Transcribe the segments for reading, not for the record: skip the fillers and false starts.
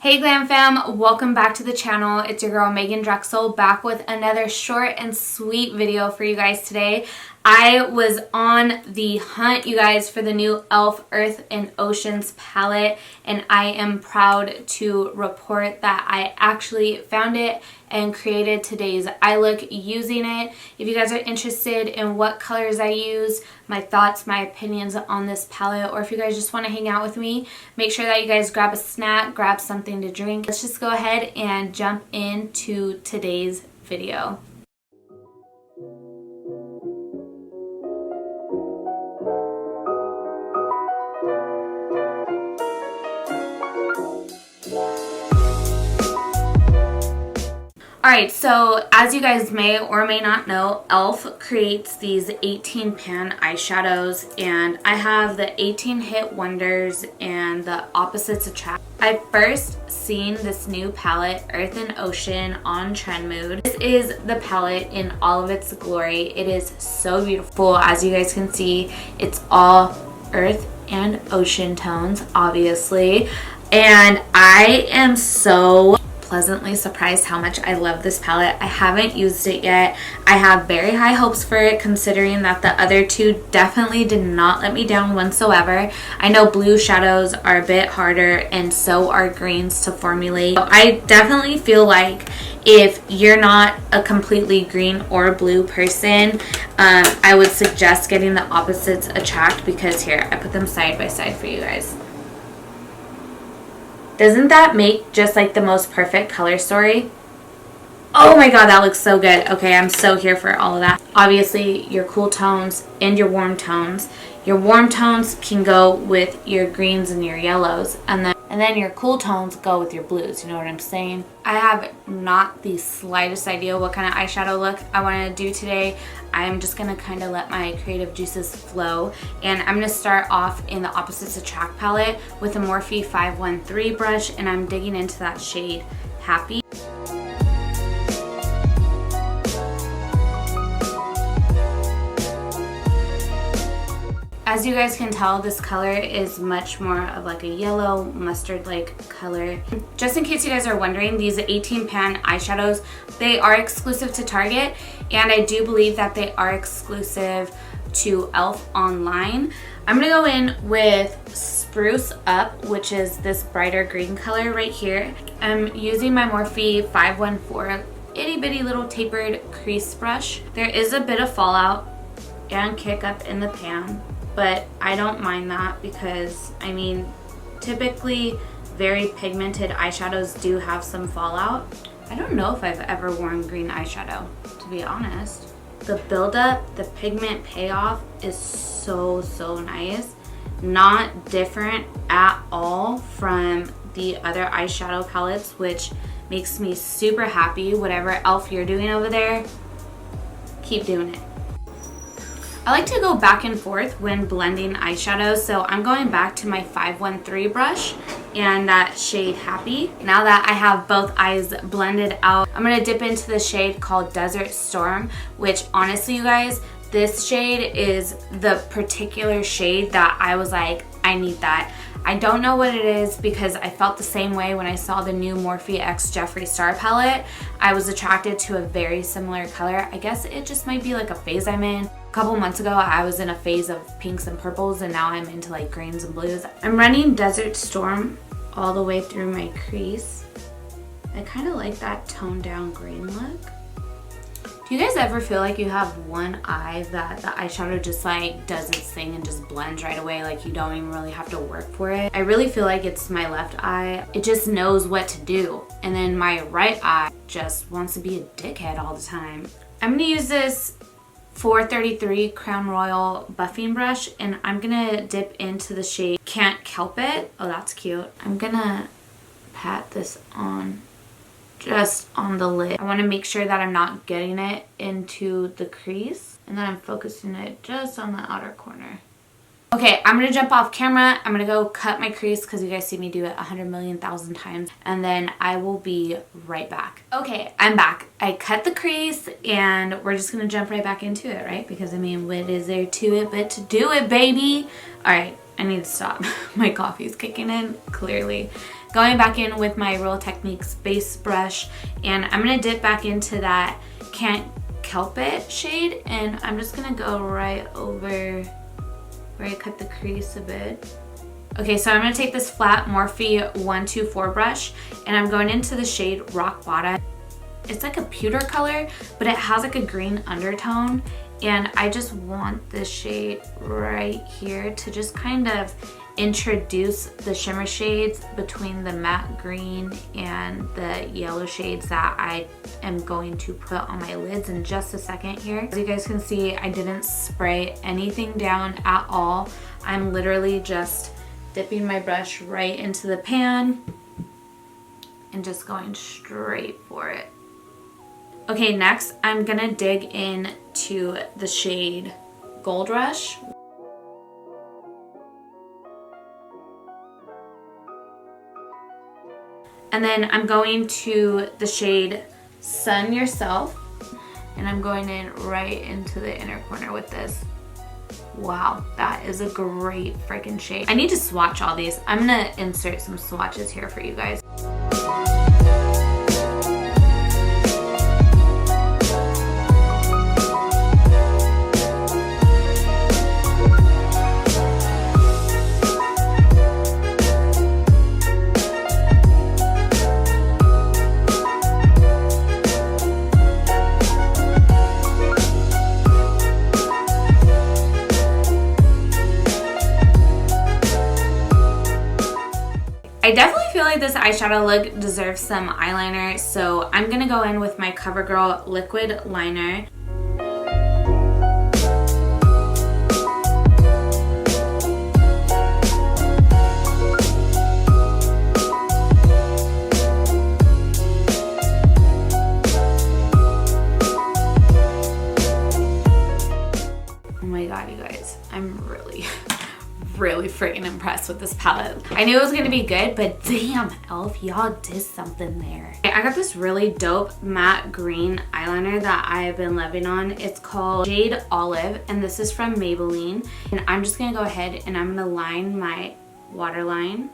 Hey Glam Fam, welcome back to the channel. It's your girl Meghan Drexel back with another short and sweet video for you guys today. I was on the hunt, you guys, for the new e.l.f. Earth and Oceans palette, and I am proud to report that I actually found it and created today's eye look using it. If you guys are interested in what colors I use, my thoughts, my opinions on this palette, or if you guys just want to hang out with me, make sure that you guys grab a snack, grab something to drink. Let's just go ahead and jump into today's video. Alright, so as you guys may or may not know, e.l.f. creates these 18 pan eyeshadows, and I have the 18 Hit Wonders and the Opposites Attract. I first seen this new palette, Earth and Ocean, on Trendmood. This is the palette in all of its glory. It is so beautiful. As you guys can see, it's all earth and ocean tones, obviously. And I am so pleasantly surprised how much I love this palette. I haven't used it yet. I have very high hopes for it, considering that the other two definitely did not let me down whatsoever. I know blue shadows are a bit harder, and so are greens to formulate. I definitely feel like if you're not a completely green or blue person, I would suggest getting the Opposites Attract, because here, I put them side by side for you guys. Doesn't that make just like the most perfect color story? Oh my god, that looks so good. Okay, I'm so here for all of that. Obviously, your cool tones and your warm tones. Your warm tones can go with your greens and your yellows, and then your cool tones go with your blues, you know what I'm saying? I have not the slightest idea what kind of eyeshadow look I want to do today. I'm just going to kind of let my creative juices flow, and I'm going to start off in the Opposites Attract palette with a Morphe 513 brush, and I'm digging into that shade Happy. As you guys can tell, this color is much more of like a yellow mustard-like color. Just in case you guys are wondering, these 18 pan eyeshadows, they are exclusive to Target, and I do believe that they are exclusive to e.l.f. online. I'm gonna go in with Spruce Up, which is this brighter green color right here. I'm using my Morphe 514 itty bitty little tapered crease brush. There is a bit of fallout and kick up in the pan, but I don't mind that because, I mean, typically very pigmented eyeshadows do have some fallout. I don't know if I've ever worn green eyeshadow, to be honest. The buildup, the pigment payoff is so nice. Not different at all from the other eyeshadow palettes, which makes me super happy. Whatever e.l.f. you're doing over there, keep doing it. I like to go back and forth when blending eyeshadows, so I'm going back to my 513 brush and that shade Happy. Now that I have both eyes blended out, I'm going to dip into the shade called Desert Storm, which honestly, you guys, this shade is the particular shade that I was like, I need that. I don't know what it is, because I felt the same way when I saw the new Morphe X Jeffree Star palette. I was attracted to a very similar color. I guess it just might be like a phase I'm in. A couple months ago, I was in a phase of pinks and purples, and now I'm into like greens and blues. I'm running Desert Storm all the way through my crease. I kind of like that toned down green look. Do you guys ever feel like you have one eye that the eyeshadow just like does its thing and just blends right away, like you don't even really have to work for it? I really feel like it's my left eye. It just knows what to do. And then my right eye just wants to be a dickhead all the time. I'm gonna use this 433 Crown Royal buffing brush, and I'm gonna dip into the shade Can't Help It. Oh, that's cute. I'm gonna pat this on just on the lid. I want to make sure that I'm not getting it into the crease, and then I'm focusing it just on the outer corner. Okay, I'm going to jump off camera. I'm going to go cut my crease because you guys see me do it 100,000,000 times, and then I will be right back. Okay, I'm back. I cut the crease, and we're just going to jump right back into it, right? Because I mean, what is there to it but to do it, baby? All right, I need to stop. My coffee's kicking in, clearly. going back in with my Real Techniques base brush, and I'm gonna dip back into that Can't Kelp It shade, and I'm just gonna go right over where I cut the crease a bit. Okay, so I'm gonna take this flat Morphe 124 brush, and I'm going into the shade Rock Bottom. It's like a pewter color, but it has like a green undertone, and I just want this shade right here to just kind of introduce the shimmer shades between the matte green and the yellow shades that I am going to put on my lids in just a second here. As you guys can see, I didn't spray anything down at all. I'm literally just dipping my brush right into the pan and just going straight for it. Okay, next I'm gonna dig into the shade Gold Rush. And then I'm going to the shade Sun Yourself, and I'm going in right into the inner corner with this. Wow, that is a great freaking shade. I need to swatch all these. I'm gonna insert some swatches here for you guys. I definitely feel like this eyeshadow look deserves some eyeliner, so I'm gonna go in with my CoverGirl liquid liner. Oh my god, you guys, I'm really freaking impressed with this palette. I knew it was gonna be good, but damn, e.l.f., y'all did something there. I got this really dope matte green eyeliner that I've been loving on. It's called Jade Olive, and this is from Maybelline. And I'm just gonna go ahead and I'm gonna line my waterline.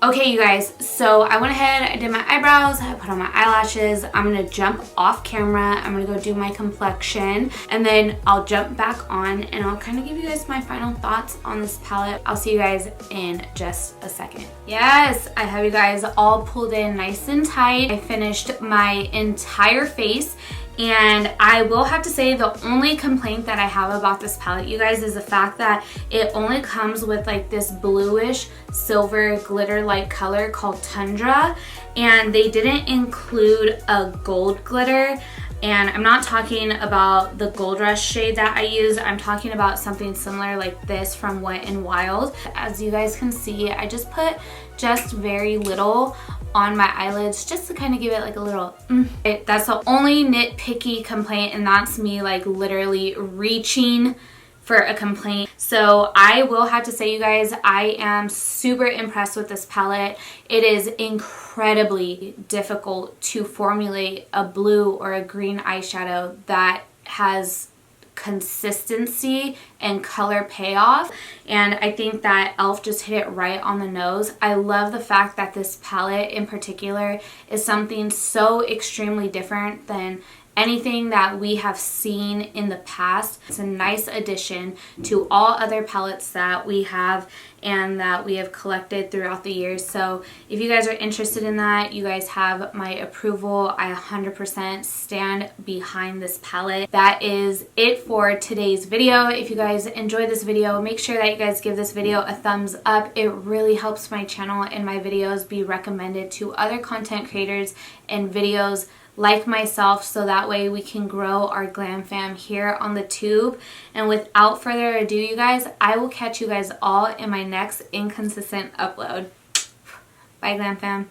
Okay, you guys, so I went ahead, I did my eyebrows, I put on my eyelashes. I'm gonna jump off camera, I'm gonna go do my complexion, and then I'll jump back on and I'll kind of give you guys my final thoughts on this palette. I'll see you guys in just a second. Yes, I have you guys all pulled in nice and tight. I finished my entire face, and I will have to say the only complaint that I have about this palette, you guys, is the fact that it only comes with like this bluish silver glitter-like color called Tundra, and they didn't include a gold glitter. And I'm not talking about the Gold Rush shade that I use. I'm talking about something similar like this from Wet n Wild. As you guys can see, I just put just very little on my eyelids just to kind of give it like a little That's the only nitpicky complaint, and that's me like literally reaching for a complaint. So I will have to say, you guys, I am super impressed with this palette. It is incredibly difficult to formulate a blue or a green eyeshadow that has consistency and color payoff, and I think that e.l.f. just hit it right on the nose. I love the fact that this palette in particular is something so extremely different than anything that we have seen in the past. It's a nice addition to all other palettes that we have and that we have collected throughout the years. So if you guys are interested in that, you guys have my approval. I 100% stand behind this palette. That is it for today's video. If you guys enjoyed this video, make sure that you guys give this video a thumbs up. It really helps my channel and my videos be recommended to other content creators and videos like myself, so that way we can grow our glam fam here on the tube. And without further ado, you guys, I will catch you guys all in my next inconsistent upload. Bye, glam fam.